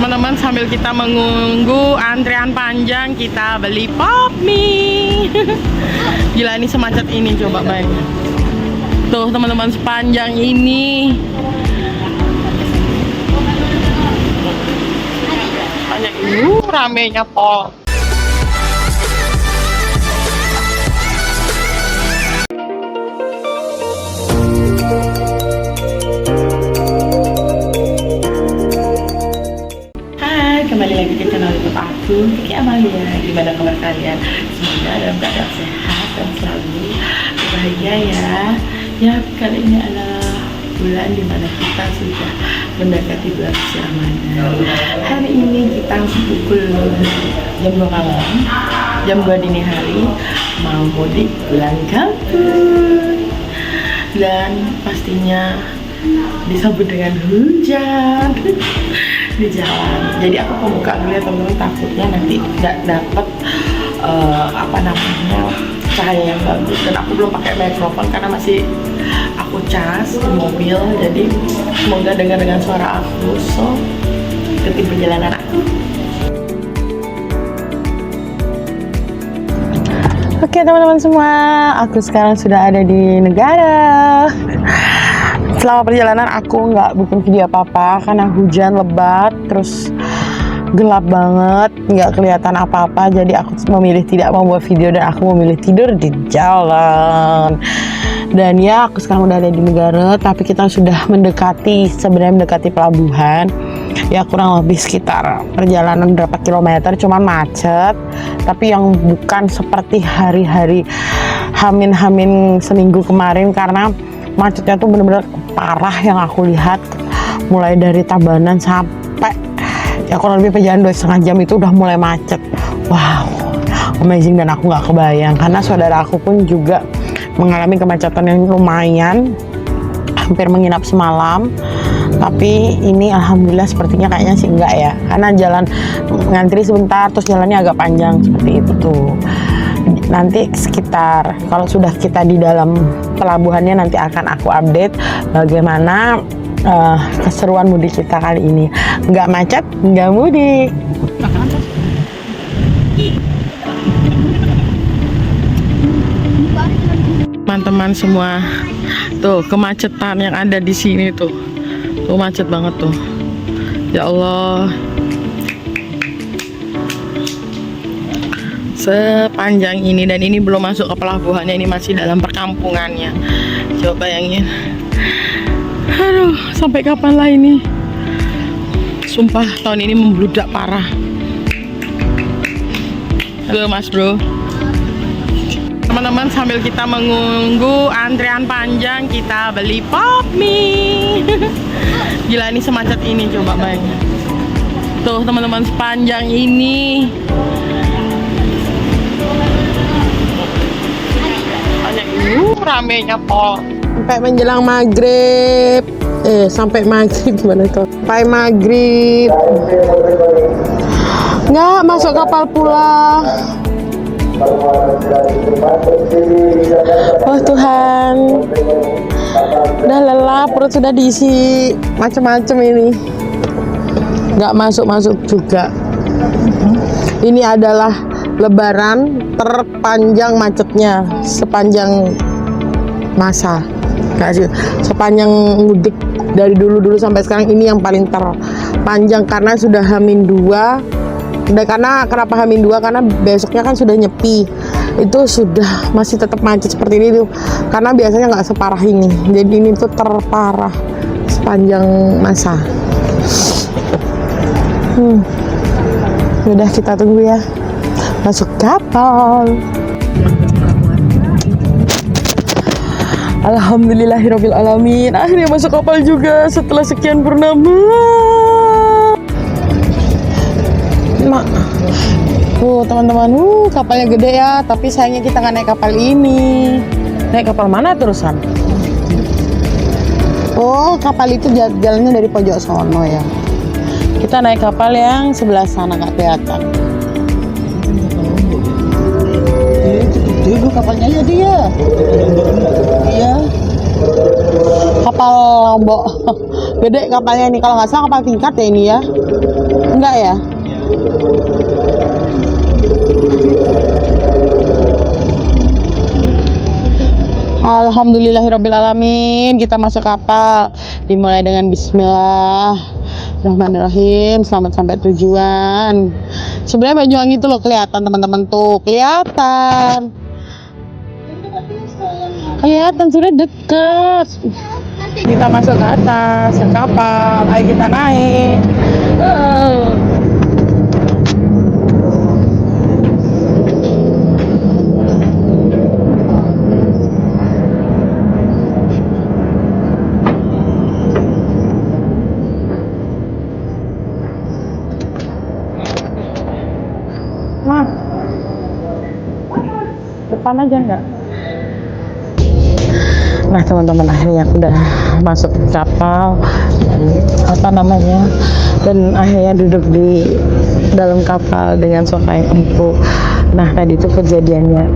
Teman-teman, sambil kita menunggu antrian panjang, kita beli pop mie. Gila, ini semacet ini, coba bayangin. Tuh teman-teman, sepanjang ini. Sepanjang ini, ramenya pol. Kembali lagi ke channel YouTube aku, Kiki Amalia. Gimana kabar kalian? Semoga dalam keadaan sehat dan selalu bahagia ya. Ya, kali ini adalah bulan dimana kita sudah mendekati bulan suci Ramadan. Hari ini kita pukul jam 2 malam, jam 2 dini hari, mau mudik pulang kampung. Dan pastinya disambut dengan hujan di jalan. Jadi aku pembuka dulu ya teman-teman, takutnya nanti nggak dapet cahaya yang bagus. Dan aku belum pakai mikrofon karena masih aku cas di mobil. Jadi semoga dengar dengan suara aku. So, ikutin perjalanan aku. Oke teman-teman semua, aku sekarang sudah ada di negara. Selama perjalanan aku nggak bikin video apa-apa karena hujan lebat, terus gelap banget, nggak kelihatan apa-apa. Jadi aku memilih tidak membuat video dan aku memilih tidur di jalan. Dan ya, aku sekarang udah ada di negara, tapi kita sudah sebenarnya mendekati pelabuhan. Ya kurang lebih sekitar perjalanan berapa kilometer, cuman macet. Tapi yang bukan seperti hari-hari hamin seminggu kemarin, karena macetnya tuh bener-bener parah yang aku lihat. Mulai dari Tabanan sampai ya kurang lebih perjalanan 2,5 jam itu udah mulai macet. Wow, amazing. Dan aku nggak kebayang karena saudara aku pun juga mengalami kemacetan yang lumayan, hampir menginap semalam. Tapi ini alhamdulillah sepertinya kayaknya sih enggak ya, karena jalan ngantri sebentar terus jalannya agak panjang seperti itu tuh. Nanti sekitar kalau sudah kita di dalam pelabuhannya, nanti akan aku update bagaimana keseruan mudik kita kali ini. Nggak macet, nggak mudik. Teman-teman semua, tuh kemacetan yang ada di sini tuh macet banget tuh. Ya Allah, sepanjang ini, dan ini belum masuk ke pelabuhannya, ini masih dalam perkampungannya. Coba bayangin. Aduh, sampai kapan lah ini? Sumpah tahun ini membludak parah. Halo Mas Bro. Teman-teman, sambil kita menunggu antrian panjang, kita beli pop mie. Gila, ini semacet ini, coba bayangin. Tuh teman-teman, sepanjang ini. Ramenya pol. Sampai menjelang maghrib. Sampai maghrib gimana tuh? Sampai maghrib. Nggak masuk kapal pula. Oh Tuhan, udah lelah, perut sudah diisi macam-macam ini. Nggak masuk juga. Ini adalah Lebaran terpanjang macetnya sepanjang masa, sepanjang mudik dari dulu sampai sekarang. Ini yang paling terpanjang karena sudah H-2. Dan kenapa H-2? Karena besoknya kan sudah nyepi. Itu sudah masih tetap macet seperti ini tuh. Karena biasanya nggak separah ini. Jadi ini tuh terparah sepanjang masa. Udah, kita tunggu ya masuk kapal. Alhamdulillahirabbil alamin, akhirnya masuk kapal juga setelah sekian purnama. Teman-teman, kapalnya gede ya, tapi sayangnya kita nggak naik kapal ini. Naik kapal mana terusan? Oh, kapal itu jalannya dari pojok sono ya. Kita naik kapal yang sebelah sana, nggak kelihatan. Itu kapalnya ya dia. Iya. kapal Lombok. Gede kapalnya ini, kalau nggak salah kapal tingkat ya ini ya. Enggak ya? Alhamdulillahirrabbilalamin, kita masuk kapal. Dimulai dengan Bismillahirrahmanirrahim. Selamat sampai tujuan. Sebenarnya Banyuwangi itu loh kelihatan teman-teman tuh, kelihatan sudah deket. Kita masuk ke atas ke kapal, ayo kita naik. Nah, depan aja enggak? Nah teman-teman, akhirnya aku udah masuk kapal, dan akhirnya duduk di dalam kapal dengan sofa yang empuk. Nah tadi itu kejadiannya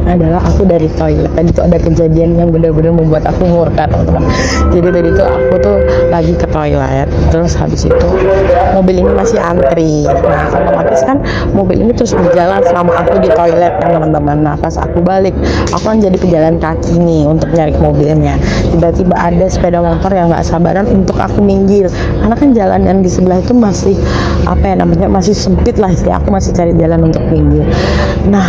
adalah aku dari toilet. Tadi tuh ada kejadian yang benar-benar membuat aku murka teman-teman. Jadi tadi tuh aku tuh lagi ke toilet, terus habis itu mobil ini masih antri. Nah otomatis kan mobil ini terus berjalan selama aku di toilet kan teman-teman. Nah pas aku balik, aku kan jadi pejalan kaki nih untuk nyari mobilnya. Tiba-tiba ada sepeda motor yang nggak sabaran untuk aku minggir, karena kan jalan yang di sebelah itu masih masih sempit lah, istilah aku masih cari jalan untuk minggir. Nah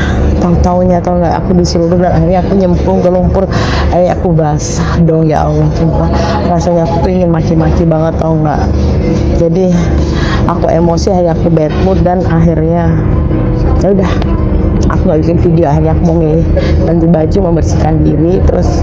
tau nggak, aku disuruh dan akhirnya aku nyemplung ke lumpur. Akhirnya aku basah dong, ya Allah, sumpah rasanya aku tuh ingin maki-maki banget, tau nggak. Jadi aku emosi, akhirnya aku bad mood, dan akhirnya ya udah aku nggak bikin video. Akhirnya aku mau milih ganti baju, membersihkan diri, terus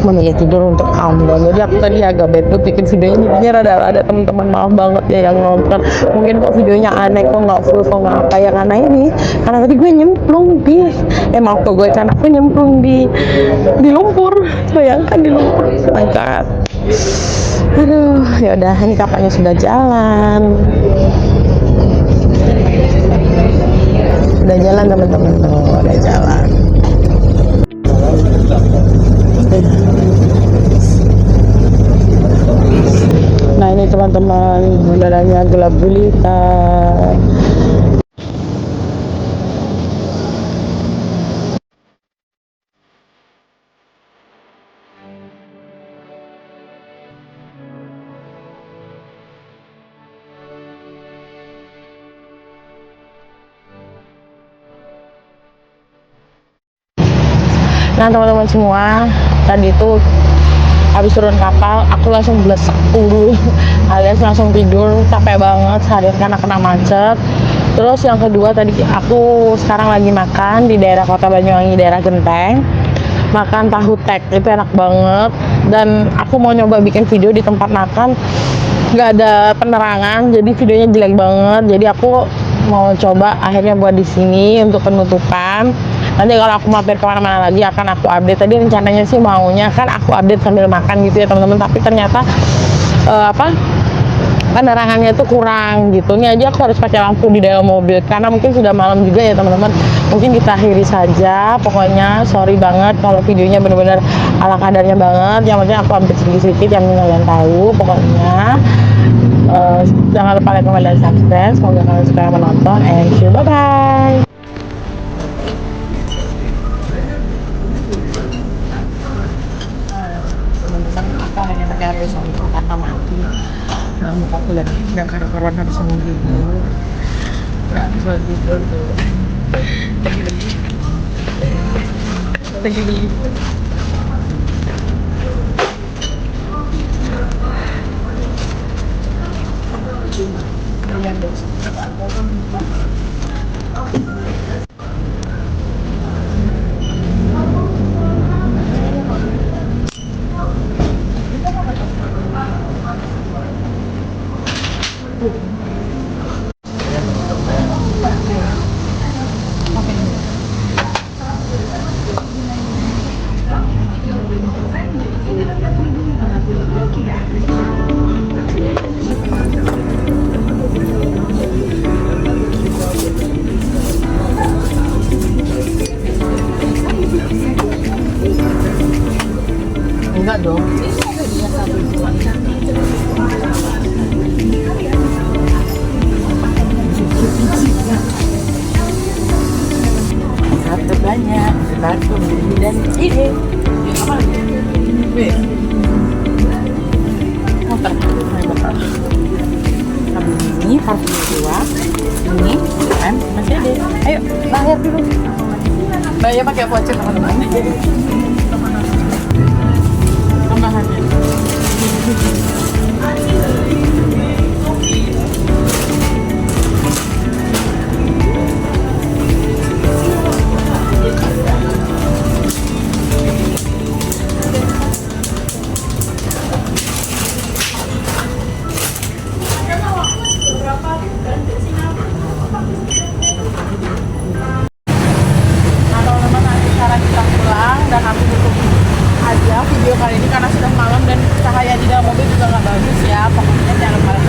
memilih tidur untuk countdown. Jadi aku tadi agak bad mood bikin videonya, jadinya rada-rada teman-teman, maaf banget ya yang nonton. Mungkin kok videonya aneh, kok nggak full, kok nggak apa ya, karena tadi gue nyemplung di aku nyemplung di lumpur. Bayangkan di lumpur, sangat. Aduh, ya udah, ini kapalnya sudah jalan. Udah jalan teman-teman, udah jalan. Nah ini teman-teman, udaranya gelap gulita. Nah teman-teman semua, tadi itu habis turun kapal aku langsung blesek dulu alias langsung tidur, capek banget seharian karena kena macet. Terus yang kedua, tadi aku sekarang lagi makan di daerah Kota Banyuwangi, daerah Genteng, makan tahu tek, itu enak banget. Dan aku mau nyoba bikin video di tempat makan, nggak ada penerangan, jadi videonya jelek banget. Jadi aku mau coba akhirnya buat di sini untuk penutupan. Nanti kalau aku mampir kemana-mana lagi akan aku update. Tadi rencananya sih maunya kan aku update sambil makan gitu ya teman-teman, tapi ternyata penerangannya itu kurang gitu. Ini aja aku harus pakai lampu di dalam mobil karena mungkin sudah malam juga ya teman-teman. Mungkin kita akhiri saja, pokoknya sorry banget kalau videonya benar-benar ala kadarnya banget. Yang penting aku update sedikit-sedikit yang kalian tahu. Pokoknya jangan lupa like, comment, dan subscribe. Semoga kalian suka menonton, and see you, bye bye. Teman-teman, aku hanya terkait untuk kata mati. Nah, muka aku lihat nggak karu-karuan, harus sembuh gitu, nggak bisa tidur tuh. Lagi harus beli dua. Ini kan masih ada. Ayo bayar dulu. Bayar pakai voucher teman-teman. Tambahannya. Dan aku tutup aja video kali ini karena sudah malam dan cahaya di dalam mobil juga nggak bagus ya, pokoknya jangan malam